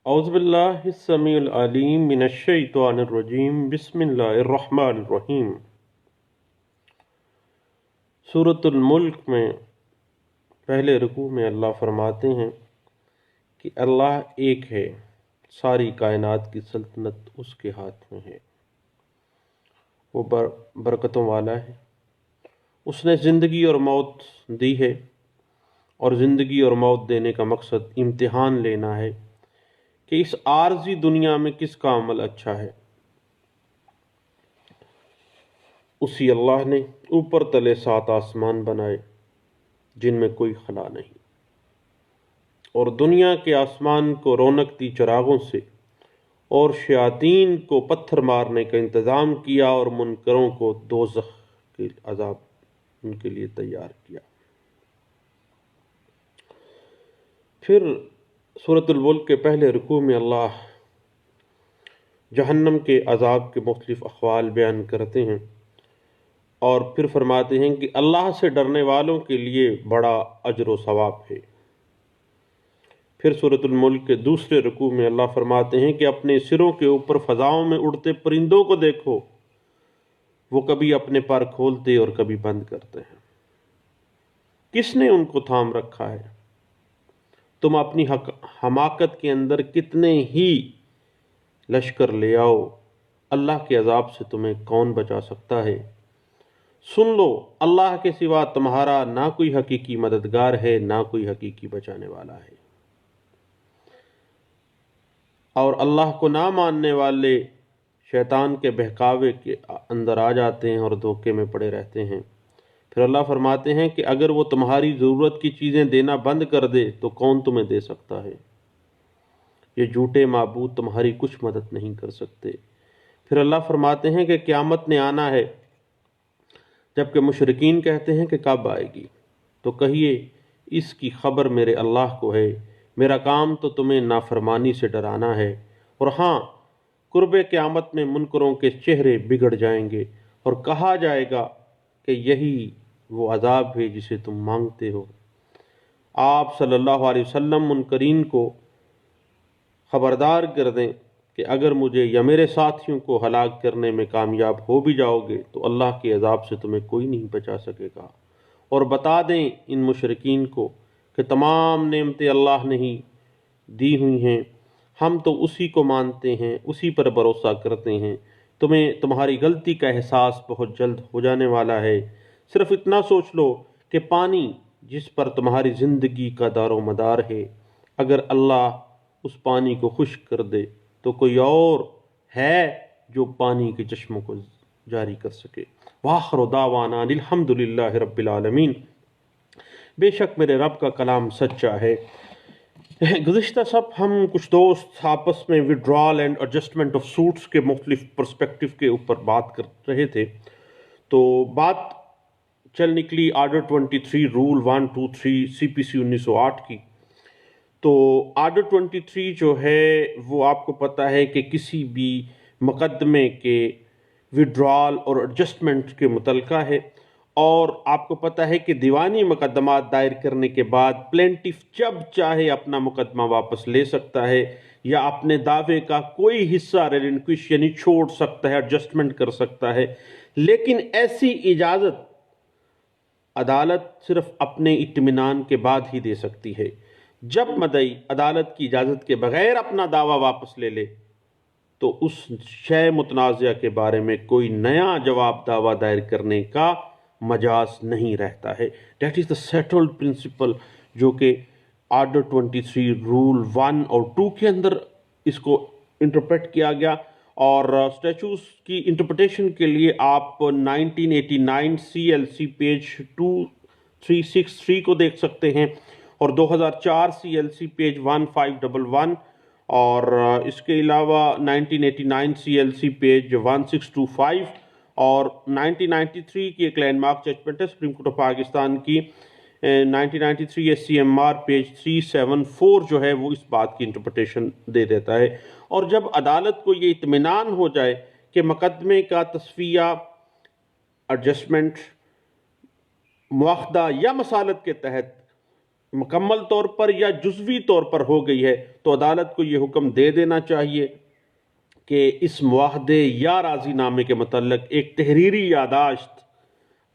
اعوذ باللہ السمیع العلیم من الشیطان الرجیم بسم اللہ الرحمن الرحیم۔ سورۃ الملک میں پہلے رکوع میں اللہ فرماتے ہیں کہ اللہ ایک ہے، ساری کائنات کی سلطنت اس کے ہاتھ میں ہے، وہ برکتوں والا ہے۔ اس نے زندگی اور موت دی ہے، اور زندگی اور موت دینے کا مقصد امتحان لینا ہے کہ اس عارضی دنیا میں کس کا عمل اچھا ہے۔ اسی اللہ نے اوپر تلے 7 آسمان بنائے جن میں کوئی خلا نہیں، اور دنیا کے آسمان کو رونق دی چراغوں سے، اور شیاطین کو پتھر مارنے کا انتظام کیا، اور منکروں کو دوزخ کے عذاب ان کے لیے تیار کیا۔ پھر سورۃ الملک کے پہلے رکوع میں اللہ جہنم کے عذاب کے مختلف احوال بیان کرتے ہیں، اور پھر فرماتے ہیں کہ اللہ سے ڈرنے والوں کے لیے بڑا اجر و ثواب ہے۔ پھر سورۃ الملک کے دوسرے رکوع میں اللہ فرماتے ہیں کہ اپنے سروں کے اوپر فضاؤں میں اڑتے پرندوں کو دیکھو، وہ کبھی اپنے پر کھولتے اور کبھی بند کرتے ہیں، کس نے ان کو تھام رکھا ہے؟ تم اپنی حماقت کے اندر کتنے ہی لشکر لے آؤ، اللہ کے عذاب سے تمہیں کون بچا سکتا ہے؟ سن لو، اللہ کے سوا تمہارا نہ کوئی حقیقی مددگار ہے، نہ کوئی حقیقی بچانے والا ہے۔ اور اللہ کو نہ ماننے والے شیطان کے بہکاوے کے اندر آ جاتے ہیں اور دھوکے میں پڑے رہتے ہیں۔ پھر اللہ فرماتے ہیں کہ اگر وہ تمہاری ضرورت کی چیزیں دینا بند کر دے تو کون تمہیں دے سکتا ہے؟ یہ جھوٹے معبود تمہاری کچھ مدد نہیں کر سکتے۔ پھر اللہ فرماتے ہیں کہ قیامت نے آنا ہے، جبکہ مشرکین کہتے ہیں کہ کب آئے گی؟ تو کہیے، اس کی خبر میرے اللہ کو ہے، میرا کام تو تمہیں نافرمانی سے ڈرانا ہے۔ اور ہاں، قرب قیامت میں منکروں کے چہرے بگڑ جائیں گے، اور کہا جائے گا کہ یہی وہ عذاب ہے جسے تم مانگتے ہو۔ آپ صلی اللہ علیہ وسلم منکرین کو خبردار کر دیں کہ اگر مجھے یا میرے ساتھیوں کو ہلاک کرنے میں کامیاب ہو بھی جاؤ گے تو اللہ کے عذاب سے تمہیں کوئی نہیں بچا سکے گا۔ اور بتا دیں ان مشرکین کو کہ تمام نعمتیں اللہ نے ہی دی ہوئی ہیں، ہم تو اسی کو مانتے ہیں، اسی پر بھروسہ کرتے ہیں، تمہیں تمہاری غلطی کا احساس بہت جلد ہو جانے والا ہے۔ صرف اتنا سوچ لو کہ پانی جس پر تمہاری زندگی کا دار و مدار ہے، اگر اللہ اس پانی کو خشک کر دے تو کوئی اور ہے جو پانی کے چشموں کو جاری کر سکے۔ وآخر دعوانا الحمد للہ رب العالمین۔ بے شک میرے رب کا کلام سچا ہے۔ گزشتہ سب ہم کچھ دوست آپس میں withdrawal and adjustment of suits کے مختلف پرسپیکٹو کے اوپر بات کر رہے تھے، تو بات چل نکلی آرڈر 23 رول 123 CPC 1908 کی۔ تو آرڈر 23 جو ہے وہ آپ کو پتہ ہے کہ کسی بھی مقدمے کے وڈرال اور ایڈجسٹمنٹ کے متعلقہ ہے، اور آپ کو پتہ ہے کہ دیوانی مقدمات دائر کرنے کے بعد پلینٹیف جب چاہے اپنا مقدمہ واپس لے سکتا ہے، یا اپنے دعوے کا کوئی حصہ ریلنکوش یعنی چھوڑ سکتا ہے، ایڈجسٹمنٹ کر سکتا ہے، لیکن ایسی اجازت عدالت صرف اپنے اطمینان کے بعد ہی دے سکتی ہے۔ جب مدعی عدالت کی اجازت کے بغیر اپنا دعویٰ واپس لے لے تو اس شے متنازعہ کے بارے میں کوئی نیا جواب دعویٰ دائر کرنے کا مجاز نہیں رہتا ہے۔ That is the settled principle, جو کہ آرڈر 23 رول 1 اور 2 کے اندر اس کو انٹرپریٹ کیا گیا۔ اور اسٹیچوز کی انٹرپریٹیشن کے لیے آپ 1989 CLC پیج 2363 کو دیکھ سکتے ہیں، اور 2004 CLC پیج 1511، اور اس کے علاوہ 1989 CLC پیج 1625، اور 1993 کی ایک لینڈ مارک ججمنٹ ہے سپریم کورٹ آف پاکستان کی 1993 SCMR پیج 374 جو ہے وہ اس بات کی انٹرپریٹیشن دے دیتا ہے۔ اور جب عدالت کو یہ اطمینان ہو جائے کہ مقدمے کا تصفیہ، ایڈجسٹمنٹ، مواخدہ یا مصالحت کے تحت مکمل طور پر یا جزوی طور پر ہو گئی ہے تو عدالت کو یہ حکم دے دینا چاہیے کہ اس معاہدے یا راضی نامے کے متعلق ایک تحریری یادداشت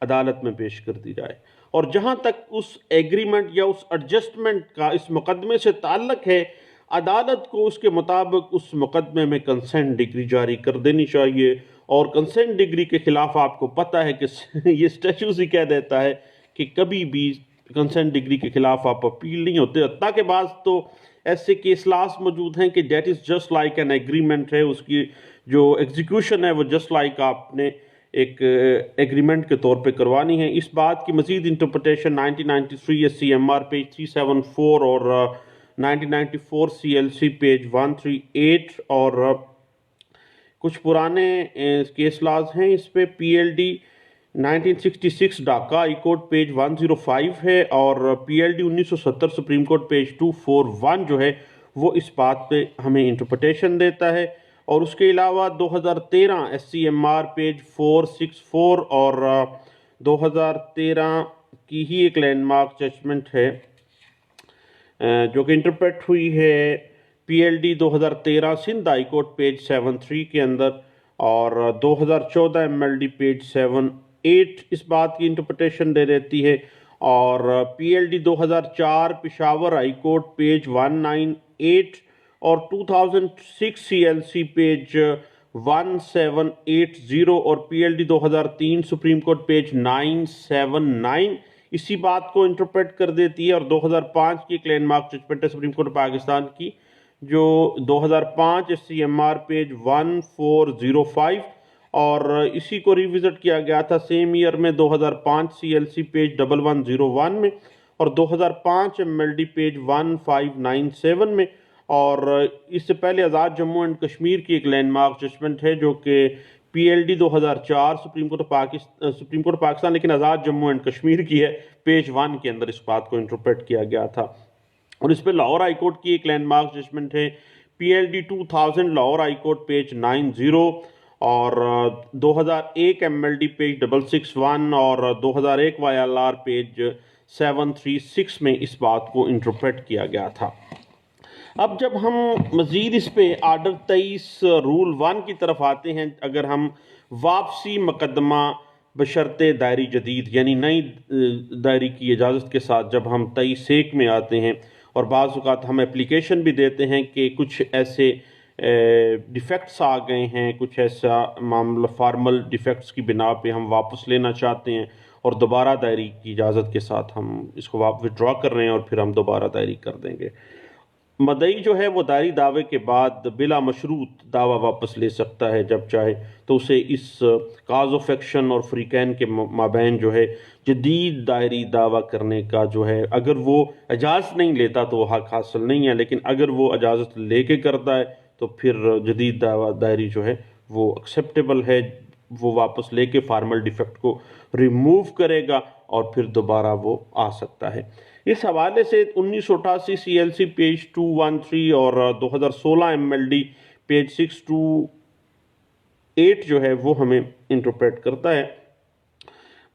عدالت میں پیش کر دی جائے، اور جہاں تک اس ایگریمنٹ یا اس ایڈجسٹمنٹ کا اس مقدمے سے تعلق ہے، عدالت کو اس کے مطابق اس مقدمے میں کنسنٹ ڈگری جاری کر دینی چاہیے، اور کنسنٹ ڈگری کے خلاف آپ کو پتہ ہے کہ یہ اسٹیچوز ہی کہہ دیتا ہے کہ کبھی بھی کنسنٹ ڈگری کے خلاف آپ اپیل نہیں ہوتے، حتیٰ کہ بعض تو ایسے کیس لاس موجود ہیں کہ that is just like an agreement ہے، اس کی جو ایگزیکیوشن ہے وہ جسٹ لائک آپ نے ایک ایگریمنٹ کے طور پہ کروانی ہے۔ اس بات کی مزید interpretation 1993 S C M R page 374 اور 1994 سی ایل سی پیج 138 اور کچھ پرانے کیس لاز ہیں اس پہ۔ پی L D 1966 Dhaka high Court page 105 ہے، اور P L D 1970 supreme Court page 241 جو ہے وہ اس بات پہ ہمیں انٹرپریٹیشن دیتا ہے۔ اور اس کے علاوہ 2013 S C M R page 464 اور 2013 کی ہی ایک لینڈ مارک ججمنٹ ہے جو کہ انٹرپریٹ ہوئی ہے P L D 2013 Sindh high Court page 73 کے اندر، اور 2014 ایم ایل ڈی پیج 78 اس بات کی انٹرپریٹیشن دے دیتی ہے، اور P L D 2004 Peshawar high Court page 198 اور 2006 سی ایل سی پیج 1780 اور P L D 2003 supreme Court page 979 اسی بات کو انٹرپریٹ کر دیتی ہے، اور 2005 کی ایک لینڈ مارک ججمنٹ ہے سپریم کورٹ پاکستان کی جو 2005 S C M R page 1405، اور اسی کو ریوزٹ کیا گیا تھا سیم ایئر میں 2005 سی ایل سی پیج 1101 میں، اور 2005 ایم ایل ڈی پیج 1597 میں، اور اس سے پہلے آزاد جموں اینڈ کشمیر کی ایک لینڈ مارک ججمنٹ ہے جو کہ پی L D 2004 supreme Court Pakistan لیکن آزاد جموں اینڈ کشمیر کی ہے، پیج 1 کے اندر اس بات کو انٹرپریٹ کیا گیا تھا۔ اور اس پہ لاہور ہائی کورٹ کی ایک لینڈ مارک ججمنٹ ہے P L D 2000 Lahore High Court page 90 اور 2001 ایم ایل ڈی پیج 661 اور 2001 وائی ایل آر پیج 736 میں اس بات کو انٹرپریٹ کیا گیا تھا۔ اب جب ہم مزید اس پہ آرڈر 23 رول 1 کی طرف آتے ہیں، اگر ہم واپسی مقدمہ بشرط دائری جدید یعنی نئی دائری کی اجازت کے ساتھ جب ہم 23 میں آتے ہیں، اور بعض اوقات ہم اپلیکیشن بھی دیتے ہیں کہ کچھ ایسے ڈیفیکٹس آ گئے ہیں، کچھ ایسا معاملہ فارمل ڈیفیکٹس کی بنا پہ ہم واپس لینا چاہتے ہیں اور دوبارہ دائری کی اجازت کے ساتھ ہم اس کو وڈرا کر رہے ہیں اور پھر ہم دوبارہ دائری کر دیں گے۔ مدعی جو ہے وہ دائری دعوے کے بعد بلا مشروط دعویٰ واپس لے سکتا ہے جب چاہے، تو اسے اس کاز آف ایکشن اور فریقین کے مابین جو ہے جدید دائری دعویٰ کرنے کا جو ہے، اگر وہ اجازت نہیں لیتا تو وہ حق حاصل نہیں ہے، لیکن اگر وہ اجازت لے کے کرتا ہے تو پھر جدید دائری جو ہے وہ ایکسیپٹیبل ہے، وہ واپس لے کے فارمل ڈیفیکٹ کو ریموو کرے گا اور پھر دوبارہ وہ آ سکتا ہے۔ اس حوالے سے 1988 سی ایل سی پیج 213 اور 2016 ایم ایل ڈی پیج 628 جو ہے وہ ہمیں انٹرپریٹ کرتا ہے۔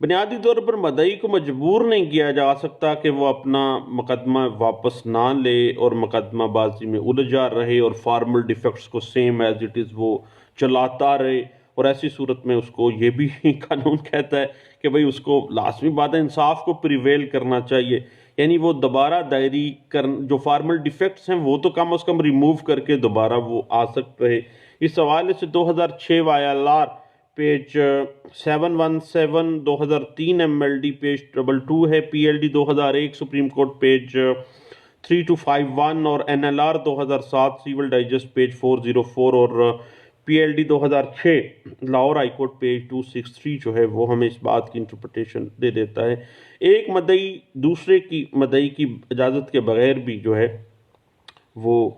بنیادی طور پر مدعی کو مجبور نہیں کیا جا سکتا کہ وہ اپنا مقدمہ واپس نہ لے اور مقدمہ بازی میں الجھا رہے اور فارمل ڈیفیکٹس کو سیم ایز اٹ از وہ چلاتا رہے، اور ایسی صورت میں اس کو یہ بھی قانون کہتا ہے کہ بھئی اس کو لازمی بات ہے انصاف کو پریویل کرنا چاہیے، یعنی وہ دوبارہ دائری جو فارمل ڈیفیکٹس ہیں وہ تو کم از کم ریموو کر کے دوبارہ وہ آ سکتے ہیں۔ اس حوالے سے 2006 Y L R page 717، 2003 M L D page 22 ہے، P L D 2001 Supreme Court page 3251 اور N L R 2007 civil digest page 404 اور P L D 2006 Lahore High Court page 263 جو ہے وہ ہمیں اس بات کی انٹرپریٹیشن دے دیتا ہے۔ ایک مدعی دوسرے کی مدعی کی اجازت کے بغیر بھی جو ہے وہ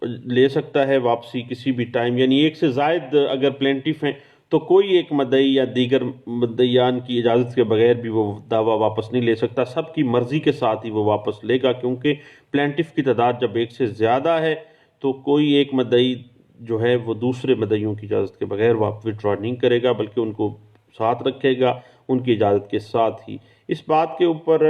لے سکتا ہے واپسی کسی بھی ٹائم، یعنی ایک سے زائد اگر پلینٹیف ہیں تو کوئی ایک مدعی یا دیگر مدعیان کی اجازت کے بغیر بھی وہ دعویٰ واپس نہیں لے سکتا، سب کی مرضی کے ساتھ ہی وہ واپس لے گا، کیونکہ پلینٹیف کی تعداد جب ایک سے زیادہ ہے تو کوئی ایک مدعی جو ہے وہ دوسرے مدعیوں کی اجازت کے بغیر وڈرا نہیں کرے گا، بلکہ ان کو ساتھ رکھے گا، ان کی اجازت کے ساتھ ہی۔ اس بات کے اوپر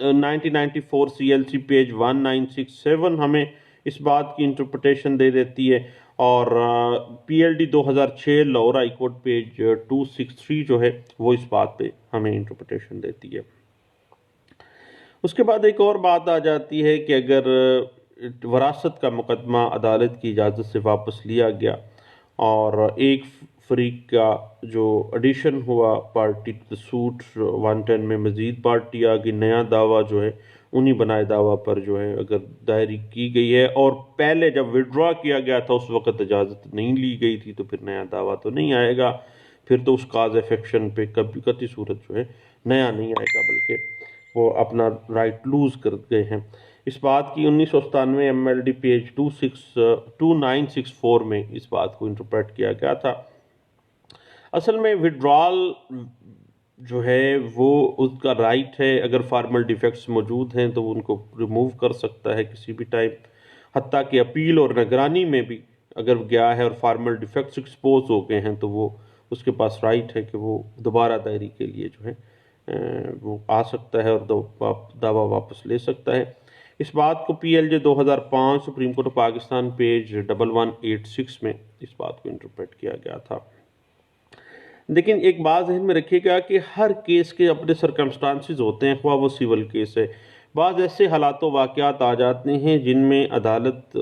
1994 CLC پیج 1967 ہمیں اس بات کی انٹرپریٹیشن دے دیتی ہے، اور PLD 2006 Lahore High Court page 263 جو ہے وہ اس بات پہ ہمیں انٹرپریٹیشن دیتی ہے۔ اس کے بعد ایک اور بات آ جاتی ہے کہ اگر وراثت کا مقدمہ عدالت کی اجازت سے واپس لیا گیا اور ایک فریق کا جو ایڈیشن ہوا پارٹی سوٹ 110 میں مزید پارٹی آ گئی، نیا دعویٰ جو ہے انہی بنائے دعویٰ پر جو ہے اگر دائری کی گئی ہے اور پہلے جب وڈرا کیا گیا تھا اس وقت اجازت نہیں لی گئی تھی، تو پھر نیا دعویٰ تو نہیں آئے گا، پھر تو اس کاز ایفیکشن پہ کبھی قطعی صورت جو ہے نیا نہیں آئے گا، بلکہ وہ اپنا رائٹ لوز کر گئے ہیں۔ اس بات کی 1997 MLD پیج 2964 میں اس بات کو انٹرپریٹ کیا گیا تھا۔ اصل میں وڈرال جو ہے وہ اس کا رائٹ ہے، اگر فارمل ڈیفیکٹس موجود ہیں تو وہ ان کو ریموو کر سکتا ہے کسی بھی ٹائم، حتیٰ کہ اپیل اور نگرانی میں بھی اگر گیا ہے اور فارمل ڈیفیکٹس ایکسپوز ہو گئے ہیں تو وہ اس کے پاس رائٹ ہے کہ وہ دوبارہ دائری کے لیے جو ہے وہ آ سکتا ہے اور دعویٰ واپس لے سکتا ہے۔ اس بات کو PLJ 2005 supreme court of Pakistan page 1186 میں اس بات کو انٹرپریٹ کیا گیا تھا۔ لیکن ایک بات ذہن میں رکھیے گا کہ ہر کیس کے اپنے سرکمسٹانسز ہوتے ہیں، خواہ وہ سول کیس ہے۔ بعض ایسے حالات و واقعات آ جاتے ہیں جن میں عدالت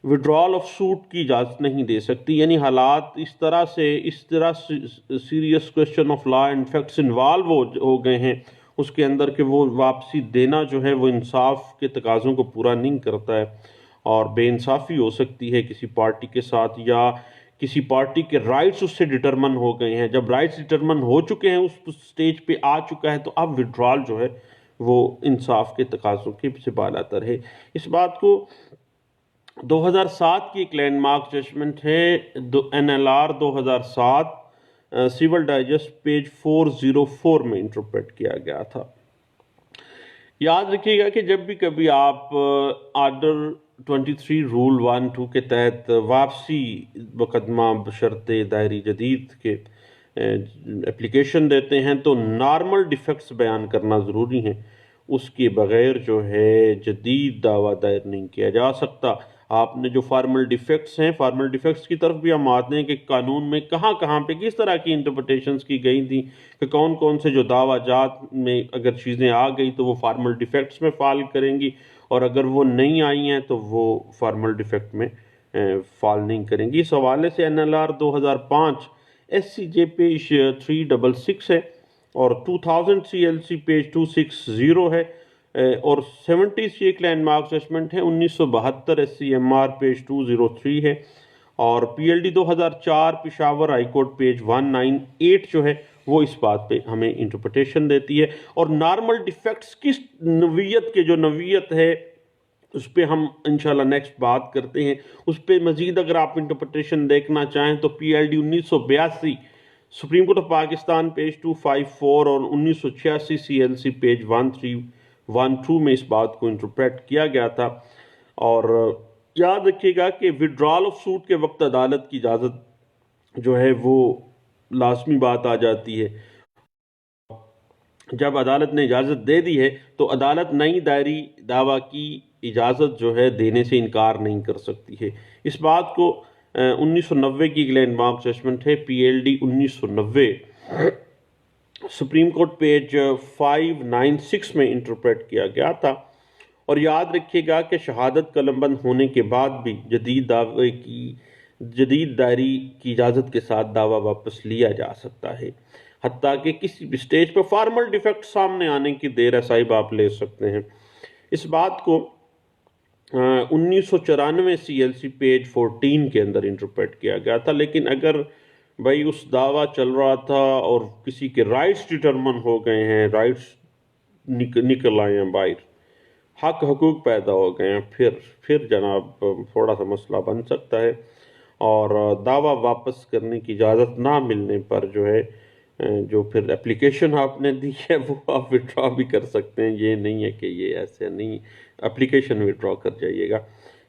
وڈرال آف سوٹ کی اجازت نہیں دے سکتی، یعنی حالات اس طرح serious question of law and facts involved ہو گئے ہیں اس کے اندر کہ وہ واپسی دینا جو ہے وہ انصاف کے تقاضوں کو پورا نہیں کرتا ہے، اور بے انصافی ہو سکتی ہے کسی پارٹی کے ساتھ، یا کسی پارٹی کے رائٹس اس سے ڈٹرمن ہو گئے ہیں۔ جب رائٹس ڈٹرمن ہو چکے ہیں، اس سٹیج پہ آ چکا ہے، تو اب وڈرال جو ہے وہ انصاف کے تقاضوں کے سے بالا تر ہے۔ اس بات کو 2007 کی ایک لینڈ مارک ججمنٹ ہے NLR 2007 سیول ڈائجسٹ پیج 404 میں انٹرپریٹ کیا گیا تھا۔ یاد رکھیے گا کہ جب بھی کبھی آپ آرڈر 23 رول 1-2 کے تحت واپسی مقدمہ بشرط دائری جدید کے اپلیکیشن دیتے ہیں تو نارمل ڈیفیکٹس بیان کرنا ضروری ہیں، اس کے بغیر جو ہے جدید دعویٰ دائر نہیں کیا جا سکتا۔ آپ نے جو فارمل ڈیفیکٹس ہیں، فارمل ڈیفیکٹس کی طرف بھی ہم آتے ہیں کہ قانون میں کہاں کہاں پہ کس طرح کی انٹرپریٹیشنز کی گئی تھیں، کہ کون کون سے جو دعویٰ جات میں اگر چیزیں آ گئی تو وہ فارمل ڈیفیکٹس میں فال کریں گی، اور اگر وہ نہیں آئی ہیں تو وہ فارمل ڈیفیکٹ میں فال نہیں کریں گی۔ اس حوالے سے NLR 2005 SCJ پیج 366 ہے، اور 2000 CLC پیج 260 ہے، اور 70 سے ایک لینڈ مارک ججمنٹ ہے 1972 SCMR پیج 203 ہے، اور PLD 2004 Peshawar high Court page 198 جو ہے وہ اس بات پہ ہمیں انٹرپریٹیشن دیتی ہے۔ اور نارمل ڈیفیکٹس کس نوعیت کے جو نوعیت ہے اس پہ ہم انشاءاللہ نیکسٹ بات کرتے ہیں۔ اس پہ مزید اگر آپ انٹرپریٹیشن دیکھنا چاہیں تو PLD 1982 supreme court of Pakistan page 254 اور 1986 CLC پیج 1312 میں اس بات کو انٹرپریٹ کیا گیا تھا۔ اور یاد رکھیے گا کہ وڈرال آف سوٹ کے وقت عدالت کی اجازت جو ہے وہ لازمی بات آ جاتی ہے۔ جب عدالت نے اجازت دے دی ہے تو عدالت نئی دائری دعویٰ کی اجازت جو ہے دینے سے انکار نہیں کر سکتی ہے۔ اس بات کو 1990 کی لینڈ مارک ججمنٹ ہے PLD 1990 سپریم کورٹ پیج 596 میں انٹرپریٹ کیا گیا تھا۔ اور یاد رکھیے گا کہ شہادت قلم بند ہونے کے بعد بھی جدید دائری کی اجازت کے ساتھ دعویٰ واپس لیا جا سکتا ہے، حتیٰ کہ کسی بھی سٹیج پہ فارمل ڈیفیکٹ سامنے آنے کی دیر ہے صاحب آپ لے سکتے ہیں۔ اس بات کو 1994 CLC پیج 14 کے اندر انٹرپریٹ کیا گیا تھا۔ لیکن اگر بھائی اس دعویٰ چل رہا تھا اور کسی کے رائٹس ڈٹرمن ہو گئے ہیں، رائٹس نکل آئے ہیں باہر، حق حقوق پیدا ہو گئے ہیں، پھر جناب تھوڑا سا مسئلہ بن سکتا ہے، اور دعویٰ واپس کرنے کی اجازت نہ ملنے پر جو ہے جو پھر اپلیکیشن آپ نے دی ہے وہ آپ وڈرا بھی کر سکتے ہیں۔ یہ نہیں ہے کہ یہ ایسے نہیں، اپلیکیشن وڈرا کر جائیے گا۔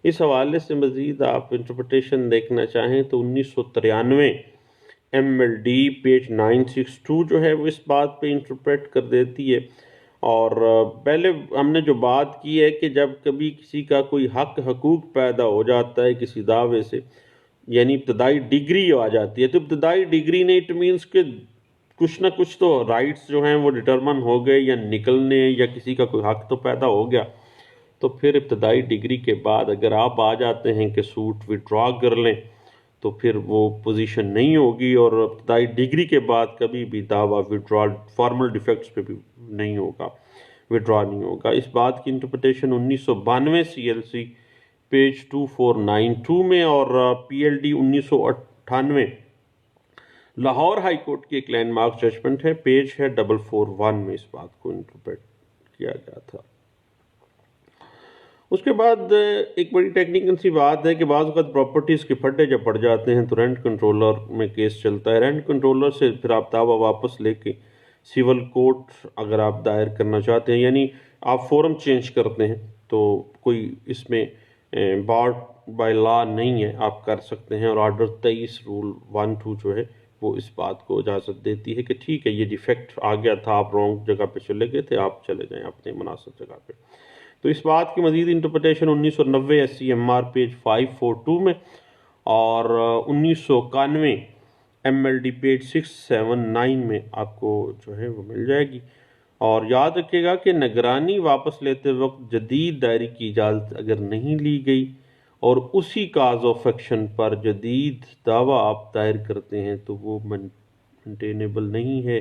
اس حوالے سے مزید آپ انٹرپریٹیشن دیکھنا چاہیں تو 1993 MLD پیج 962 جو ہے وہ اس بات پہ انٹرپریٹ کر دیتی ہے. اور پہلے ہم نے جو بات کی ہے کہ جب کبھی کسی کا کوئی حقوق پیدا ہو جاتا ہے کسی دعوے سے، یعنی ابتدائی ڈگری آ جاتی ہے، تو ابتدائی ڈگری نہیں، اٹ مینس کہ کچھ نہ کچھ تو رائٹس جو ہیں وہ ڈٹرمن ہو گئے یا نکلنے، یا کسی کا کوئی حق تو پیدا ہو گیا. تو پھر ابتدائی ڈگری کے بعد اگر آپ آ جاتے ہیں کہ سوٹ وڈرا کر لیں تو پھر وہ پوزیشن نہیں ہوگی، اور ابتدائی ڈگری کے بعد کبھی بھی دعویٰ وڈرا فارمل ڈیفیکٹس پہ بھی نہیں ہوگا، وڈرا نہیں ہوگا. اس بات کی انٹرپریٹیشن 1992 CLC پیج 2492 میں، اور PLD 1998 لاہور ہائی کورٹ کی ایک لینڈ مارک ججمنٹ ہے، پیج ہے 441 میں اس بات کو انٹرپریٹ کیا گیا تھا. اس کے بعد ایک بڑی ٹیکنیکل سی بات ہے کہ بعض اوقات پراپرٹیز کے پھٹے جب پڑ جاتے ہیں تو رینٹ کنٹرولر میں کیس چلتا ہے. رینٹ کنٹرولر سے پھر آپ دعویٰ واپس لے کے سول کورٹ اگر آپ دائر کرنا چاہتے ہیں، یعنی آپ فورم چینج کرتے ہیں، تو کوئی اس میں بارڈ بائی لا نہیں ہے، آپ کر سکتے ہیں. اور آرڈر 23 رول 12 جو ہے وہ اس بات کو اجازت دیتی ہے کہ ٹھیک ہے یہ ڈیفیکٹ آ گیا تھا، آپ رانگ جگہ پہ چلے گئے تھے، آپ چلے جائیں اپنے مناسب جگہ پہ. تو اس بات کی مزید انٹرپریٹیشن 1990 SCMR پیج 542 میں، اور 1991 MLD پیج 679 میں آپ کو جو ہے وہ مل جائے گی. اور یاد رکھیے گا کہ نگرانی واپس لیتے وقت جدید دائری کی اجازت اگر نہیں لی گئی اور اسی کاز آف ایکشن پر جدید دعویٰ آپ دائر کرتے ہیں تو وہ مینٹینیبل نہیں ہے،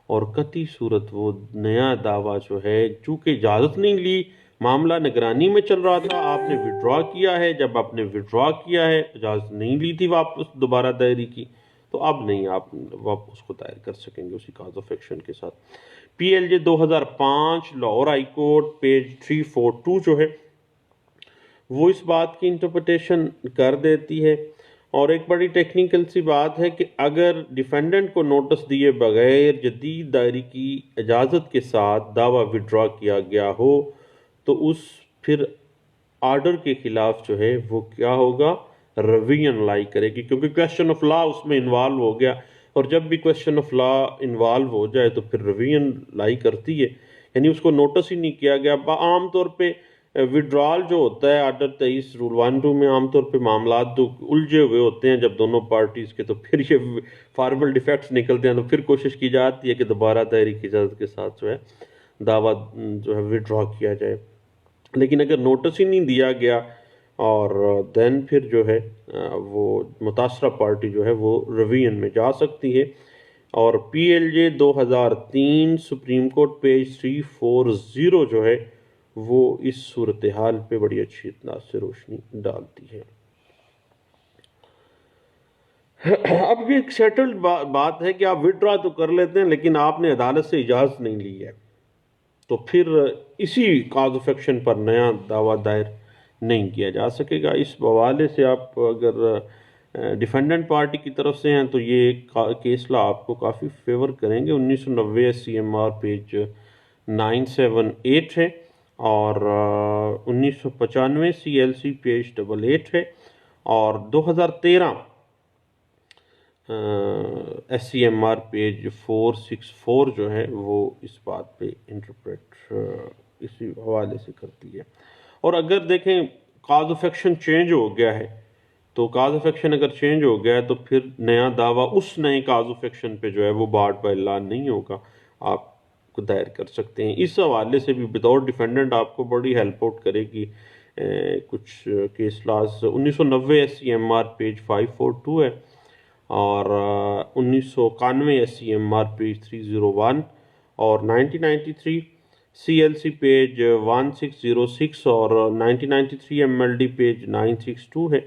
اور قطعی صورت وہ نیا دعویٰ جو ہے چونکہ اجازت نہیں لی، معاملہ نگرانی میں چل رہا تھا، آپ نے وڈرا کیا ہے، جب آپ نے وڈرا کیا ہے اجازت نہیں لی تھی واپس دوبارہ دائری کی، تو اب نہیں آپ واپس کو دائر کر سکیں گے اسی کاز آف ایکشن کے ساتھ. PLJ 2005 Lahore High Court page 342 جو ہے وہ اس بات کی انٹرپریٹیشن کر دیتی ہے. اور ایک بڑی ٹیکنیکل سی بات ہے کہ اگر ڈیفینڈنٹ کو نوٹس دیے بغیر جدید دائری کی اجازت کے ساتھ دعویٰ وڈرا کیا گیا ہو تو اس پھر آرڈر کے خلاف جو ہے وہ کیا ہوگا، روین لائی کرے گی، کیونکہ کویسچن آف لا اس میں انوالو ہو گیا، اور جب بھی کویسچن آف لا انوالو ہو جائے تو پھر روین لائی کرتی ہے، یعنی اس کو نوٹس ہی نہیں کیا گیا. عام طور پہ وڈرال جو ہوتا ہے آرڈر 23 رول 12 میں عام طور پہ معاملات تو الجھے ہوئے ہوتے ہیں جب دونوں پارٹیز کے، تو پھر یہ فارمل ڈیفیکٹس نکلتے ہیں، تو پھر کوشش کی جاتی ہے کہ دوبارہ دائری کی اجازت کے ساتھ جو ہے دعویٰ جو ہے وڈرا کیا جائے. لیکن اگر نوٹس ہی نہیں دیا گیا اور دین پھر جو ہے وہ متاثرہ پارٹی جو ہے وہ روین میں جا سکتی ہے. اور PLJ 2003 سپریم کورٹ پیج 340 جو ہے وہ اس صورتحال پہ بڑی اچھی انداز سے روشنی ڈالتی ہے. اب یہ ایک سیٹلڈ بات ہے کہ آپ وڈرا تو کر لیتے ہیں لیکن آپ نے عدالت سے اجازت نہیں لی ہے، تو پھر اسی کاز آف ایکشن پر نیا دعویٰ دائر نہیں کیا جا سکے گا. اس حوالے سے آپ اگر ڈیفینڈنٹ پارٹی کی طرف سے ہیں تو یہ کیس لا آپ کو کافی فیور کریں گے. 1990 SCMR پیج 978 ہے، اور 1995 CLC پیج 88 ہے، اور 2013 SCMR پیج 464 جو ہے وہ اس بات پہ انٹرپریٹ اسی حوالے سے کرتی ہے. اور اگر دیکھیں کاز آف ایکشن چینج ہو گیا ہے، تو کاز آف ایکشن اگر چینج ہو گیا ہے تو پھر نیا دعویٰ اس نئے کاز آف ایکشن پہ جو ہے وہ بارڈ بائی لا نہیں ہوگا، آپ کو دائر کر سکتے ہیں. اس حوالے سے بھی وداؤٹ ڈیفینڈنٹ آپ کو بڑی ہیلپ آؤٹ کرے گی کچھ کیس لاز. 1990 SCMR پیج 542 ہے، اور 1991 SCMR پیج 301، اور 1993 CLC پیج 1606، اور 1993 MLD پیج 962 ہے.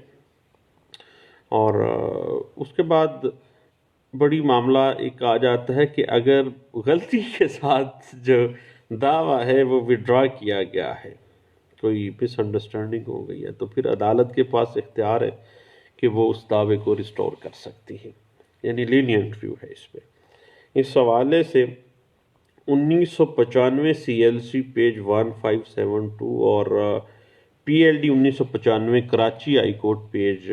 اور اس کے بعد بڑی معاملہ ایک آ جاتا ہے کہ اگر غلطی کے ساتھ جو دعویٰ ہے وہ وڈرا کیا گیا ہے، کوئی مس انڈرسٹینڈنگ ہو گئی ہے، تو پھر عدالت کے پاس اختیار ہے کہ وہ اس دعوے کو ریسٹور کر سکتی ہے، یعنی لینینٹ ویو ہے اس پہ. اس حوالے سے 1995 CLC پیج 1572 اور PLD 1995 Karachi high Court page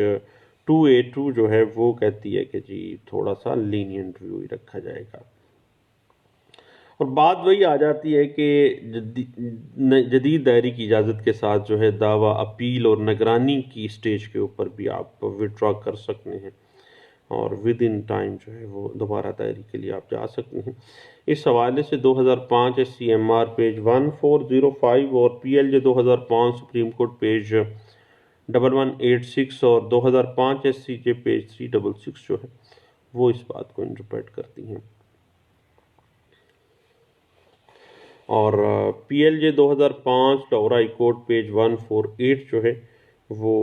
2A2 جو ہے وہ کہتی ہے کہ جی تھوڑا سا لینینٹ ویو ہی رکھا جائے گا، اور بات وہی آ جاتی ہے کہ جدید دائری کی اجازت کے ساتھ جو ہے دعویٰ اپیل اور نگرانی کی سٹیج کے اوپر بھی آپ وڈرا کر سکتے ہیں، اور ود ان ٹائم جو ہے وہ دوبارہ دائری کے لیے آپ جا سکتے ہیں۔ اس حوالے سے 2005 SCMR پیج 1405 اور PLJ 2005 سپریم کورٹ پیج 1186 اور 2005 SCJ پیج 366 جو ہے وہ اس بات کو انٹرپریٹ کرتی ہیں، اور PLJ 2005 Lahore High Court page 148 جو ہے وہ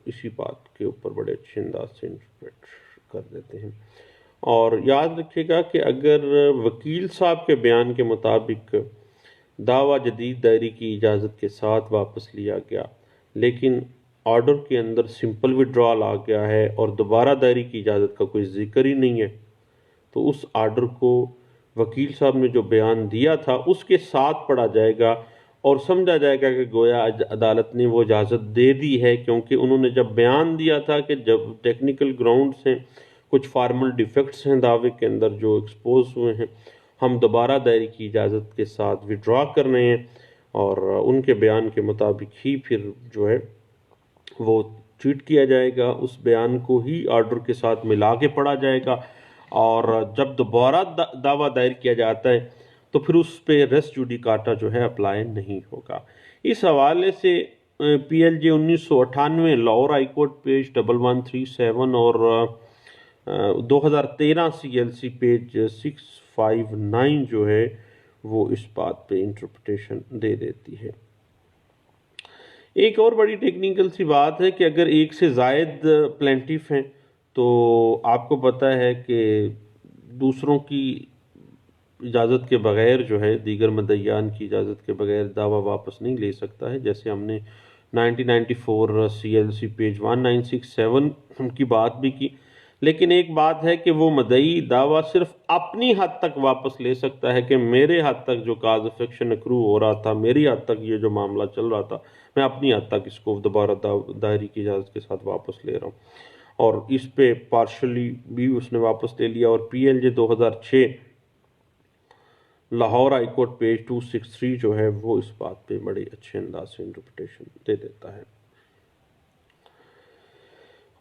اسی بات کے اوپر بڑے اچھے انداز سے انٹرپریٹ کر دیتے ہیں۔ اور یاد رکھیے گا کہ اگر وکیل صاحب کے بیان کے مطابق دعویٰ جدید دائری کی اجازت کے ساتھ واپس لیا گیا، لیکن آرڈر کے اندر سمپل وڈرال آ گیا ہے اور دوبارہ دائری کی اجازت کا کوئی ذکر ہی نہیں ہے، تو اس آرڈر کو وکیل صاحب نے جو بیان دیا تھا اس کے ساتھ پڑھا جائے گا اور سمجھا جائے گا کہ گویا عدالت نے وہ اجازت دے دی ہے، کیونکہ انہوں نے جب بیان دیا تھا کہ جب ٹیکنیکل گراؤنڈز ہیں، کچھ فارمل ڈیفیکٹس ہیں دعوے کے اندر جو ایکسپوز ہوئے ہیں، ہم دوبارہ دائری کی اجازت کے ساتھ وڈرا کر رہے ہیں، اور ان کے بیان کے مطابق ہی پھر جو ہے وہ ٹریٹ کیا جائے گا، اس بیان کو ہی آرڈر کے ساتھ ملا کے پڑھا جائے گا، اور جب دوبارہ دعویٰ دائر کیا جاتا ہے تو پھر اس پہ ریس جوڈیکاٹا جو ہے اپلائی نہیں ہوگا۔ اس حوالے سے PLJ 1998 Lahore High Court page 1137 اور 2013 CLC پیج 659 جو ہے وہ اس بات پہ انٹرپریٹیشن دے دیتی ہے۔ ایک اور بڑی ٹیکنیکل سی بات ہے کہ اگر ایک سے زائد پلینٹیف ہیں تو آپ کو پتہ ہے کہ دوسروں کی اجازت کے بغیر جو ہے، دیگر مدعیان کی اجازت کے بغیر دعویٰ واپس نہیں لے سکتا ہے، جیسے ہم نے 1994 CLC پیج 1967 کی بات بھی کی۔ لیکن ایک بات ہے کہ وہ مدعی دعویٰ صرف اپنی حد تک واپس لے سکتا ہے کہ میرے حد تک جو کاز آف ایکشن اکرو ہو رہا تھا، میری حد تک یہ جو معاملہ چل رہا تھا، میں اپنی حد تک اس کو دوبارہ دائری کی اجازت کے ساتھ واپس لے رہا ہوں، اور اس پہ پارشلی بھی اس نے واپس لے لیا۔ اور PLJ 2006 Lahore High Court page 263 جو ہے وہ اس بات پہ بڑے اچھے انداز سے انٹرپریٹیشن دے دیتا ہے۔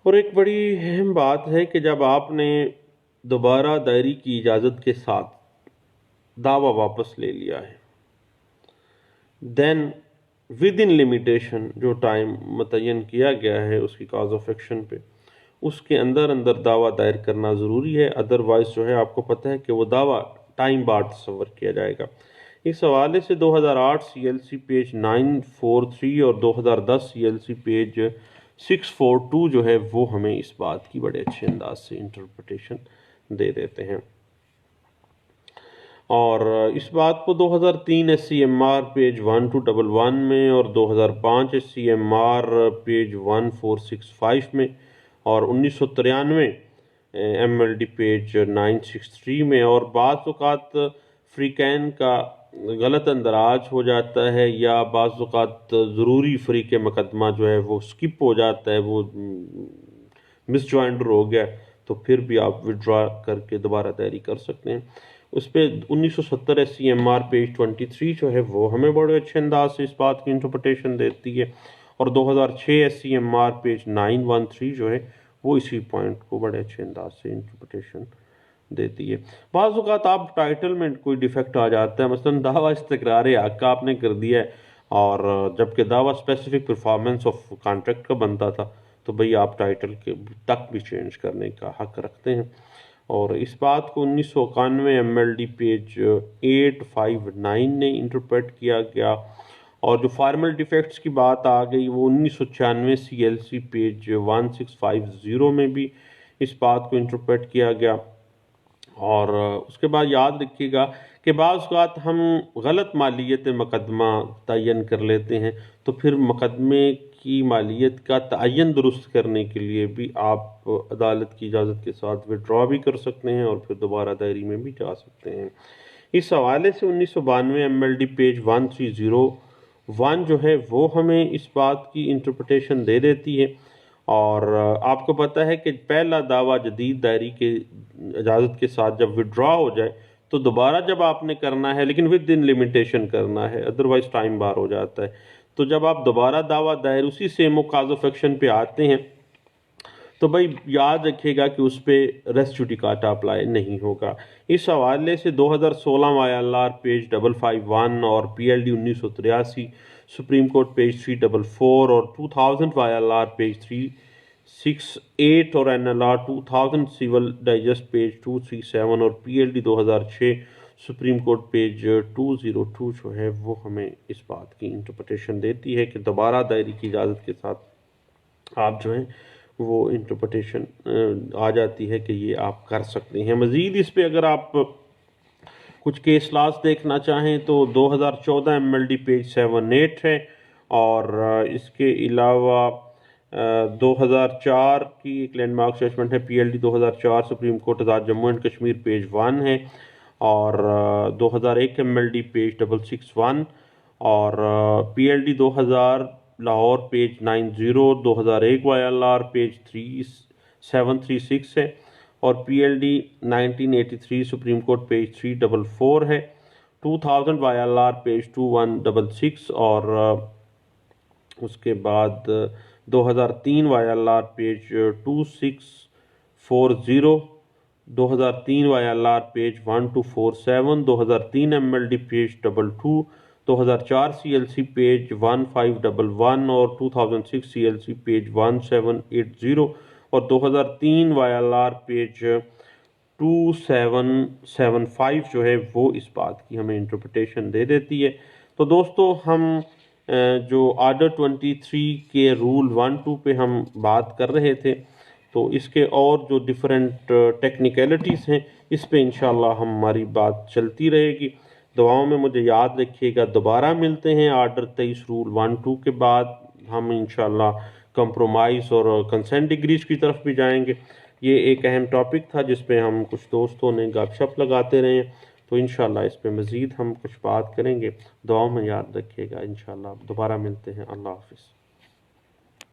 اور ایک بڑی اہم بات ہے کہ جب آپ نے دوبارہ دائری کی اجازت کے ساتھ دعویٰ واپس لے لیا ہے، دین ود ان لمیٹیشن جو ٹائم متعین کیا گیا ہے اس کی کاز آف ایکشن پہ، اس کے اندر دعویٰ دائر کرنا ضروری ہے، ادروائز جو ہے آپ کو پتہ ہے کہ وہ دعویٰ ٹائم بار تصور کیا جائے گا۔ اس حوالے سے 2008 CLC پیج 943 اور 2010 CLC پیج 642 جو ہے وہ ہمیں اس بات کی بڑے اچھے انداز سے انٹرپریٹیشن دے دیتے ہیں، اور اس بات کو 2003 SCMR پیج 1211 میں اور 2005 SCMR پیج 1465 میں اور 1993 MLD پیج 963 میں، اور بعض اوقات فریقین کا غلط اندراج ہو جاتا ہے یا بعض اوقات ضروری فریق مقدمہ جو ہے وہ سکپ ہو جاتا ہے، وہ مس جوائنڈر ہو گیا، تو پھر بھی آپ وڈرا کر کے دوبارہ دائری کر سکتے ہیں۔ اس پہ 1970 SCMR پیج 23 جو ہے وہ ہمیں بڑے اچھے انداز سے اس بات کی انٹرپریٹیشن دیتی ہے، اور 2006 SCMR پیج 913 جو ہے وہ اسی پوائنٹ کو بڑے اچھے انداز سے انٹرپریٹیشن دیتی ہے۔ بعض اوقات آپ ٹائٹل میں کوئی ڈیفیکٹ آ جاتا ہے، مثلا دعویٰ استقرار حق آپ نے کر دیا ہے، اور جبکہ دعویٰ اسپیسیفک پرفارمنس آف کانٹریکٹ کا بنتا تھا، تو بھئی آپ ٹائٹل کے تک بھی چینج کرنے کا حق رکھتے ہیں، اور اس بات کو 1991 MLD پیج 859 نے انٹرپریٹ کیا گیا، اور جو فارمل ڈیفیکٹس کی بات آ گئی وہ 1996 CLC پیج 1650 میں بھی اس بات کو انٹرپریٹ کیا گیا۔ اور اس کے بعد یاد رکھیے گا کہ بعض اوقات ہم غلط مالیت مقدمہ تعین کر لیتے ہیں، تو پھر مقدمے کی مالیت کا تعین درست کرنے کے لیے بھی آپ عدالت کی اجازت کے ساتھ وڈرا بھی کر سکتے ہیں اور پھر دوبارہ دائری میں بھی جا سکتے ہیں۔ اس حوالے سے 1992 MLD پیج 1301 جو ہے وہ ہمیں اس بات کی انٹرپریٹیشن دے دیتی ہے، اور آپ کو پتہ ہے کہ پہلا دعویٰ جدید دائری کے اجازت کے ساتھ جب وڈرا ہو جائے تو دوبارہ جب آپ نے کرنا ہے لیکن ود ان لمیٹیشن کرنا ہے، ادروائز ٹائم بار ہو جاتا ہے۔ تو جب آپ دوبارہ دعویٰ دائر اسی سیم کاز آف ایکشن پہ آتے ہیں تو بھائی یاد رکھیے گا کہ اس پہ ریس جوڈیکاٹا اپلائی نہیں ہوگا۔ اس حوالے سے 2016 YLR پیج 551 اور PLD 1983 سپریم کورٹ پیج 344 اور 2000 YLR پیج 368 اور NLR 2000 سول ڈائجسٹ پیج 237 اور PLD 2006 سپریم کورٹ پیج 202 جو ہے وہ ہمیں اس بات کی انٹرپریٹیشن دیتی ہے کہ دوبارہ دائری کی اجازت کے ساتھ آپ جو ہیں وہ انٹرپریٹیشن آ جاتی ہے کہ یہ آپ کر سکتے ہیں۔ مزید اس پہ اگر آپ کچھ کیس لاز دیکھنا چاہیں تو 2014 MLD پیج 78 ہے، اور اس کے علاوہ 2004 کی ایک لینڈ مارک ججمنٹ ہے PLD 2004 supreme court Azad Jammu and Kashmir page 1 ہے، اور 2001 MLD پیج 661 اور PLD 2000 Lahore page 90، 2001 YLR page 3736 ہے، اور PLD 1983 سپریم کورٹ پیج 344 ہے، 2000 YLR پیج 2166 اور اس کے بعد 2003 YLR page 2640، 2003 YLR page 1247، 2003 MLD page 22، 2004 CLC page 1511 اور 2006 CLC پیج 1780 اور 2003 YLR پیج 2775 جو ہے وہ اس بات کی ہمیں انٹرپریٹیشن دے دیتی ہے۔ تو دوستو ہم جو آرڈر 23 کے رول 1-2 پہ ہم بات کر رہے تھے، تو اس کے اور جو ڈیفرنٹ ٹیکنیکلٹیز ہیں اس پہ انشاءاللہ ہماری بات چلتی رہے گی۔ دعاؤں میں مجھے یاد رکھیے گا، دوبارہ ملتے ہیں آرڈر 23 رول 1-2 کے بعد، ہم انشاءاللہ کمپرومائز اور کنسنٹ ڈگریز کی طرف بھی جائیں گے۔ یہ ایک اہم ٹاپک تھا جس پہ ہم کچھ دوستوں نے گپ شپ لگاتے رہے ہیں، تو انشاءاللہ اس پہ مزید ہم کچھ بات کریں گے۔ دعاؤں میں یاد رکھیے گا، انشاءاللہ دوبارہ ملتے ہیں۔ اللہ حافظ۔